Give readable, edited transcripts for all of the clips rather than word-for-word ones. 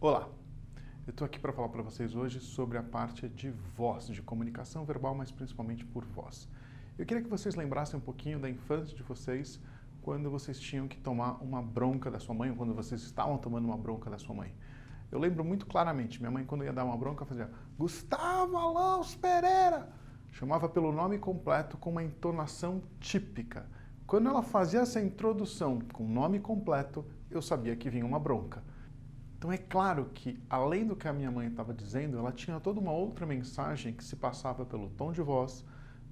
Olá, eu estou aqui para falar para vocês hoje sobre a parte de voz, de comunicação verbal, mas principalmente por voz. Eu queria que vocês lembrassem um pouquinho da infância de vocês, quando vocês tinham que tomar uma bronca da sua mãe, ou quando vocês estavam tomando uma bronca da sua mãe. Eu lembro muito claramente, minha mãe quando ia dar uma bronca fazia Gustavo Alonso Pereira, chamava pelo nome completo com uma entonação típica. Quando ela fazia essa introdução com o nome completo, eu sabia que vinha uma bronca. Então é claro que, além do que a minha mãe estava dizendo, ela tinha toda uma outra mensagem que se passava pelo tom de voz,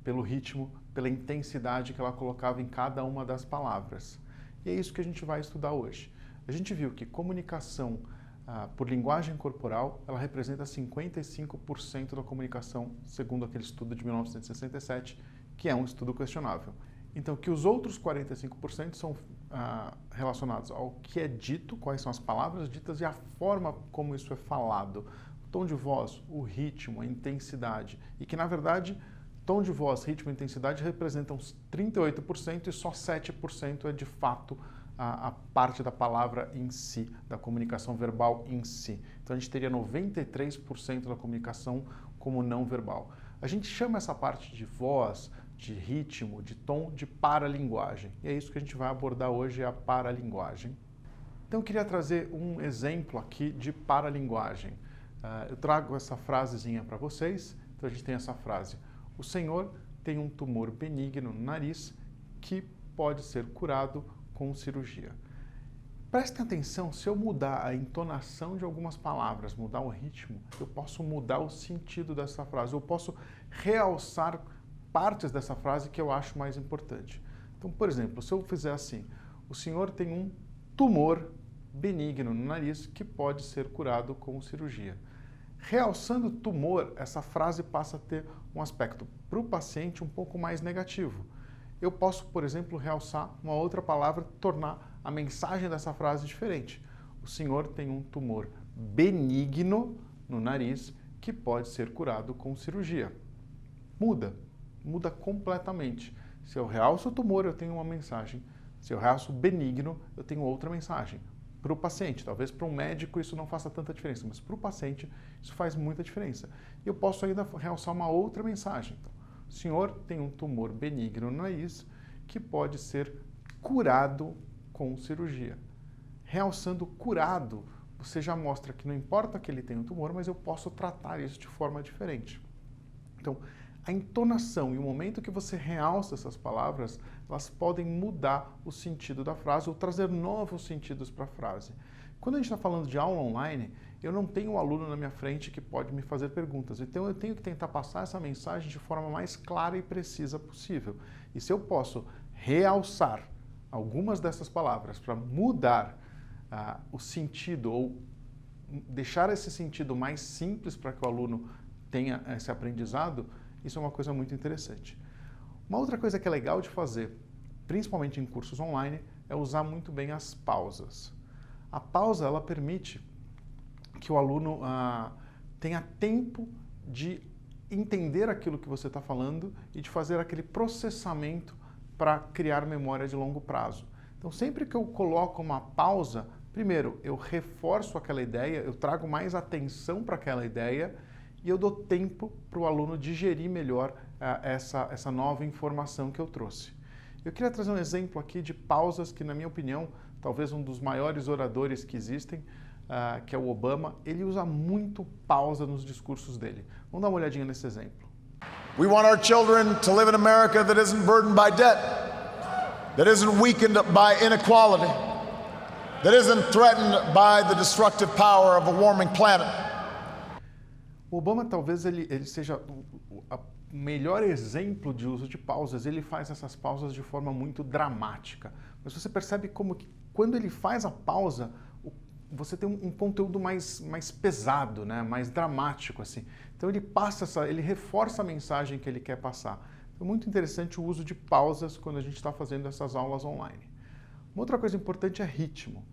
pelo ritmo, pela intensidade que ela colocava em cada uma das palavras. E é isso que a gente vai estudar hoje. A gente viu que comunicação por linguagem corporal, ela representa 55% da comunicação, segundo aquele estudo de 1967, que é um estudo questionável. Então, que os outros 45% são relacionados ao que é dito, quais são as palavras ditas e a forma como isso é falado. O tom de voz, o ritmo, a intensidade. E que, na verdade, tom de voz, ritmo e intensidade representam os 38% e só 7% é, de fato, a parte da palavra em si, da comunicação verbal em si. Então, a gente teria 93% da comunicação como não verbal. A gente chama essa parte de voz, de ritmo, de tom, de paralinguagem. E é isso que a gente vai abordar hoje, é a paralinguagem. Então eu queria trazer um exemplo aqui de paralinguagem. Eu trago essa frasezinha para vocês. Então a gente tem essa frase. O senhor tem um tumor benigno no nariz que pode ser curado com cirurgia. Prestem atenção, se eu mudar a entonação de algumas palavras, mudar o ritmo, eu posso mudar o sentido dessa frase. Eu posso realçar partes dessa frase que eu acho mais importante. Então, por exemplo, se eu fizer assim, o senhor tem um tumor benigno no nariz que pode ser curado com cirurgia. Realçando tumor, essa frase passa a ter um aspecto para o paciente um pouco mais negativo. Eu posso, por exemplo, realçar uma outra palavra, tornar a mensagem dessa frase diferente. O senhor tem um tumor benigno no nariz que pode ser curado com cirurgia. Muda completamente. Se eu realço o tumor, eu tenho uma mensagem. Se eu realço benigno, eu tenho outra mensagem. Para o paciente, talvez para um médico isso não faça tanta diferença, mas para o paciente isso faz muita diferença. E eu posso ainda realçar uma outra mensagem. Então, o senhor tem um tumor benigno no nariz que pode ser curado com cirurgia. Realçando curado, você já mostra que não importa que ele tenha um tumor, mas eu posso tratar isso de forma diferente. Então, a entonação e o momento que você realça essas palavras, elas podem mudar o sentido da frase ou trazer novos sentidos para a frase. Quando a gente está falando de aula online, eu não tenho um aluno na minha frente que pode me fazer perguntas. Então eu tenho que tentar passar essa mensagem de forma mais clara e precisa possível. E se eu posso realçar algumas dessas palavras para mudar o sentido ou deixar esse sentido mais simples para que o aluno tenha esse aprendizado, isso é uma coisa muito interessante. Uma outra coisa que é legal de fazer, principalmente em cursos online, é usar muito bem as pausas. A pausa, ela permite que o aluno tenha tempo de entender aquilo que você está falando e de fazer aquele processamento para criar memória de longo prazo. Então, sempre que eu coloco uma pausa, primeiro, eu reforço aquela ideia, eu trago mais atenção para aquela ideia e eu dou tempo para o aluno digerir melhor essa nova informação que eu trouxe. Eu queria trazer um exemplo aqui de pausas que, na minha opinião, talvez um dos maiores oradores que existem, que é o Obama, ele usa muito pausa nos discursos dele. Vamos dar uma olhadinha nesse exemplo. We want our children to live in America that isn't burdened by debt, that isn't weakened by inequality, that isn't threatened by the destructive power of a warming planet. O Obama talvez ele seja o melhor exemplo de uso de pausas. Ele faz essas pausas de forma muito dramática. Mas você percebe como que quando ele faz a pausa, você tem um conteúdo mais pesado, né? Mais dramático, assim. Então ele reforça a mensagem que ele quer passar. É muito interessante o uso de pausas quando a gente está fazendo essas aulas online. Uma outra coisa importante é ritmo.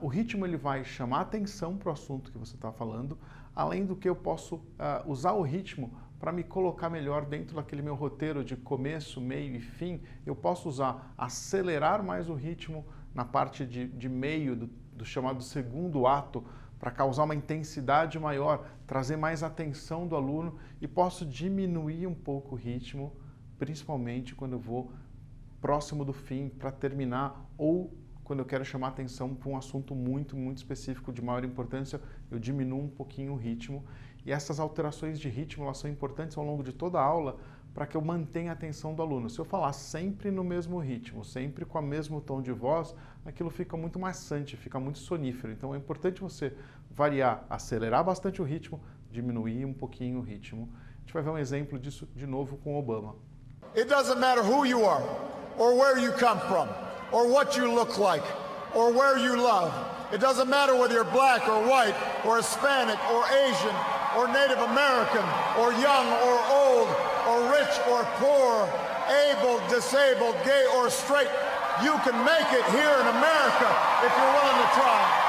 O ritmo ele vai chamar atenção para o assunto que você está falando, além do que eu posso usar o ritmo para me colocar melhor dentro daquele meu roteiro de começo, meio e fim. Eu posso acelerar mais o ritmo na parte de meio do chamado segundo ato para causar uma intensidade maior, trazer mais atenção do aluno e posso diminuir um pouco o ritmo, principalmente quando eu vou próximo do fim para terminar ou quando eu quero chamar atenção para um assunto muito específico de maior importância, eu diminuo um pouquinho o ritmo. E essas alterações de ritmo elas são importantes ao longo de toda a aula para que eu mantenha a atenção do aluno. Se eu falar sempre no mesmo ritmo, sempre com o mesmo tom de voz, aquilo fica muito maçante, fica muito sonífero. Então é importante você variar, acelerar bastante o ritmo, diminuir um pouquinho o ritmo. A gente vai ver um exemplo disso de novo com Obama. It doesn't matter who you are, or where you come from, or what you look like, or where you love. It doesn't matter whether you're black or white, or Hispanic or Asian, or Native American, or young or old, or rich or poor, able, disabled, gay or straight. You can make it here in America if you're willing to try.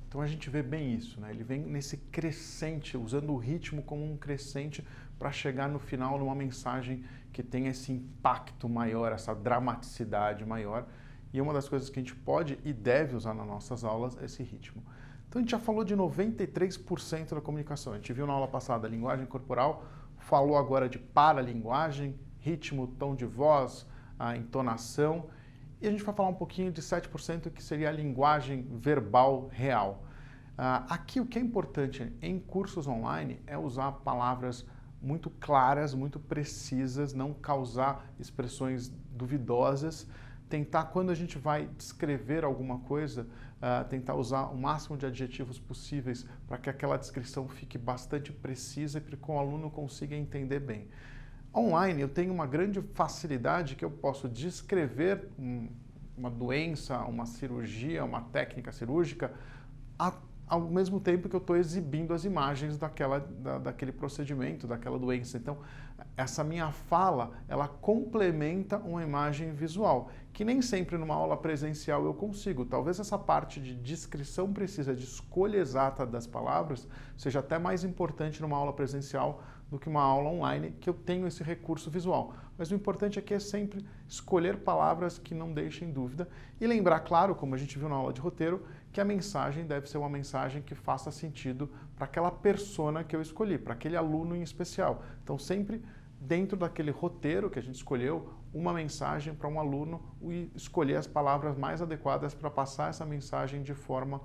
Então a gente vê bem isso, né? Ele vem nesse crescente, usando o ritmo como um crescente para chegar no final numa mensagem que tem esse impacto maior, essa dramaticidade maior. E uma das coisas que a gente pode e deve usar nas nossas aulas é esse ritmo. Então a gente já falou de 93% da comunicação. A gente viu na aula passada a linguagem corporal, falou agora de paralinguagem, ritmo, tom de voz, a entonação. E a gente vai falar um pouquinho de 7% que seria a linguagem verbal real. Aqui o que é importante em cursos online é usar palavras muito claras, muito precisas, não causar expressões duvidosas, tentar quando a gente vai descrever alguma coisa, tentar usar o máximo de adjetivos possíveis para que aquela descrição fique bastante precisa e para que o aluno consiga entender bem. Online eu tenho uma grande facilidade que eu posso descrever uma doença, uma cirurgia, uma técnica cirúrgica, ao mesmo tempo que eu estou exibindo as imagens daquele procedimento, daquela doença. Então, essa minha fala, ela complementa uma imagem visual, que nem sempre numa aula presencial eu consigo. Talvez essa parte de descrição precisa, de escolha exata das palavras, seja até mais importante numa aula presencial do que uma aula online, que eu tenho esse recurso visual. Mas o importante aqui é sempre escolher palavras que não deixem dúvida e lembrar, claro, como a gente viu na aula de roteiro, que a mensagem deve ser uma mensagem que faça sentido para aquela persona que eu escolhi, para aquele aluno em especial. Então, sempre dentro daquele roteiro que a gente escolheu, uma mensagem para um aluno e escolher as palavras mais adequadas para passar essa mensagem de forma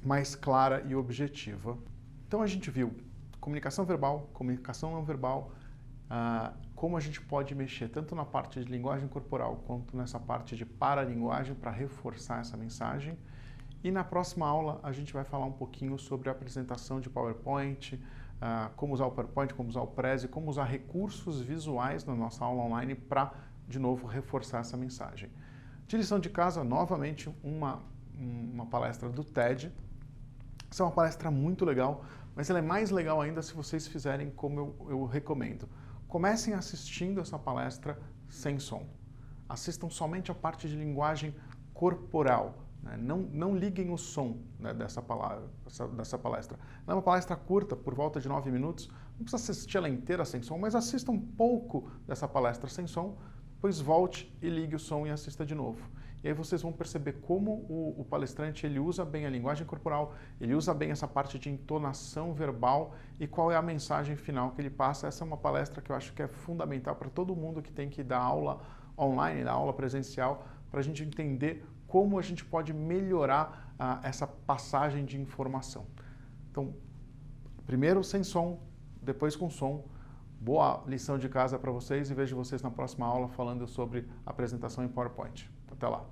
mais clara e objetiva. Então, a gente viu comunicação verbal, comunicação não verbal, como a gente pode mexer tanto na parte de linguagem corporal quanto nessa parte de paralinguagem para reforçar essa mensagem. E na próxima aula a gente vai falar um pouquinho sobre a apresentação de PowerPoint, como usar o PowerPoint, como usar o Prezi, como usar recursos visuais na nossa aula online para, de novo, reforçar essa mensagem. De lição de casa, novamente, uma palestra do TED. Essa é uma palestra muito legal, mas ela é mais legal ainda se vocês fizerem como eu recomendo. Comecem assistindo essa palestra sem som. Assistam somente a parte de linguagem corporal. Não liguem o som, né, dessa palestra. Ela é uma palestra curta, por volta de 9 minutos. Não precisa assistir ela inteira sem som, mas assista um pouco dessa palestra sem som, depois volte e ligue o som e assista de novo. E aí vocês vão perceber como o palestrante ele usa bem a linguagem corporal, ele usa bem essa parte de entonação verbal e qual é a mensagem final que ele passa. Essa é uma palestra que eu acho que é fundamental para todo mundo que tem que dar aula online, dar aula presencial, para a gente entender como a gente pode melhorar essa passagem de informação. Então, primeiro sem som, depois com som. Boa lição de casa para vocês e vejo vocês na próxima aula falando sobre apresentação em PowerPoint. Até lá!